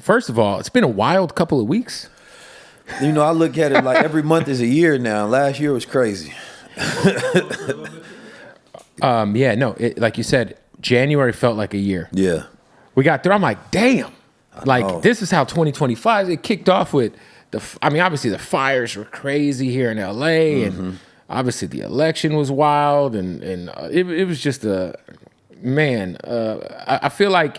first of all, it's been a wild couple of weeks. You know, I look at it like every month is a year now. Last year was crazy. Yeah, no, like you said, January felt like a year. Yeah. We got through. I'm like, damn. Like, this is how 2025, it kicked off with, obviously the fires were crazy here in LA, and obviously the election was wild, and it was just I feel like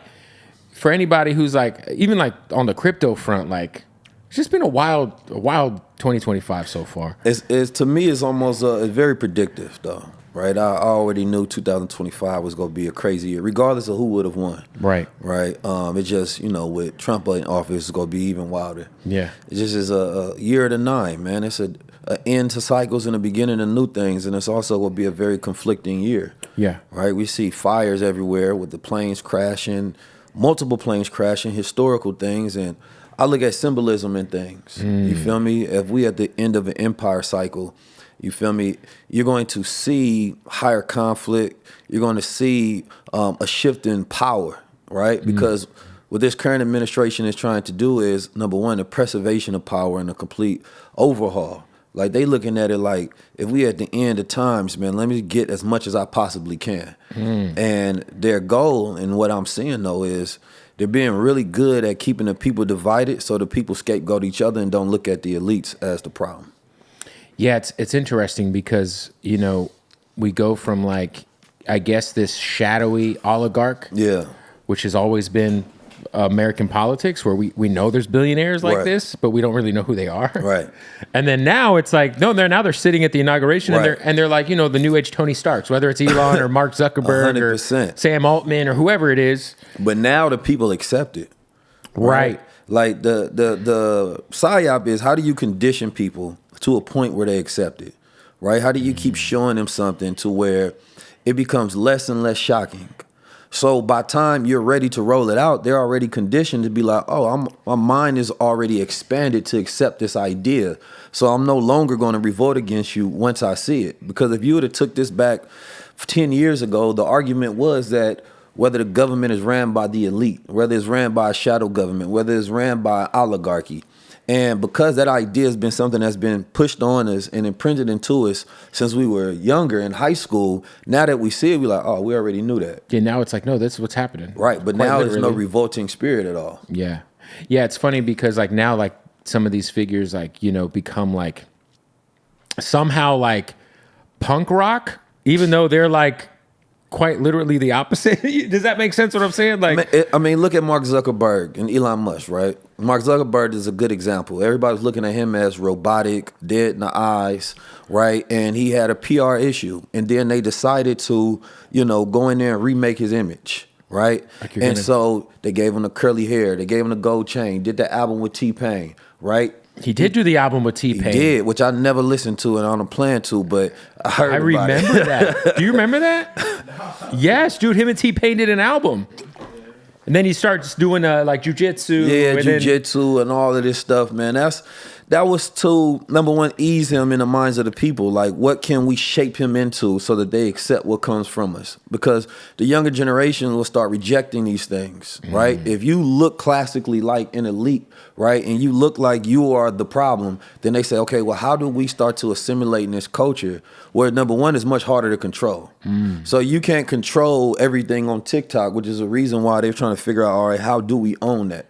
for anybody who's like, even like on the crypto front, like, it's just been a wild 2025 so far. It's to me, it's almost it's very predictive, though. Right, I already knew 2025 was going to be a crazy year, regardless of who would have won. Right. It just, with Trump in office, it's going to be even wilder. Yeah. It just is a year of the nine, man. It's an end to cycles and a beginning of new things, and it's also going to be a very conflicting year. Yeah. Right. We see fires everywhere with the planes crashing, multiple planes crashing, historical things, and I look at symbolism in things. You feel me? If we at the end of an empire cycle. You feel me? You're going to see higher conflict. You're going to see a shift in power, right? Because what this current administration is trying to do is, number one, the preservation of power and a complete overhaul. Like, they looking at it like, if we at the end of times, man, let me get as much as I possibly can. And their goal, and what I'm seeing, though, is they're being really good at keeping the people divided so the people scapegoat each other and don't look at the elites as the problem. Yeah, it's interesting because, we go from like, I guess this shadowy oligarch, which has always been American politics, where we know there's billionaires like this, but we don't really know who they are. Right. And then now it's like, no, they're sitting at the inauguration and they're like, the new age Tony Starks, whether it's Elon or Mark Zuckerberg 100%. Or Sam Altman or whoever it is. But now the people accept it. Right. Like the psyop is, how do you condition people to a point where they accept it, right? How do you keep showing them something to where it becomes less and less shocking? So by the time you're ready to roll it out, they're already conditioned to be like, oh, my mind is already expanded to accept this idea. So I'm no longer going to revolt against you once I see it. Because if you would have took this back 10 years ago, the argument was that whether the government is ran by the elite, whether it's ran by a shadow government, whether it's ran by oligarchy, and because that idea has been something that's been pushed on us and imprinted into us since we were younger in high school, now that we see it, we're like, oh, we already knew that. Yeah, now it's like, no, this is what's happening. Right, but now there's no revolting spirit at all. Yeah. Yeah, it's funny because like now like some of these figures like, become like somehow like punk rock, even though they're like quite literally the opposite. Does that make sense what I'm saying? Like, I mean, look at Mark Zuckerberg and Elon Musk, right? Mark Zuckerberg is a good example. Everybody's looking at him as robotic, dead in the eyes, right? And he had a PR issue. And then they decided to, go in there and remake his image, right? And so they gave him the curly hair. They gave him the gold chain, did the album with T-Pain, right? He did do the album with T-Pain. He did, which I never listened to and I don't plan to, but I heard I remember that. Do you remember that? Yes, dude, him and T-Pain did an album. And then he starts doing like jujitsu. Yeah, jujitsu and all of this stuff, man. That was to, number one, ease him in the minds of the people. Like, what can we shape him into so that they accept what comes from us? Because the younger generation will start rejecting these things, right? If you look classically like an elite, right, and you look like you are the problem, then they say, okay, well, how do we start to assimilate in this culture where, number one, is much harder to control? So you can't control everything on TikTok, which is a reason why they're trying to figure out, all right, how do we own that?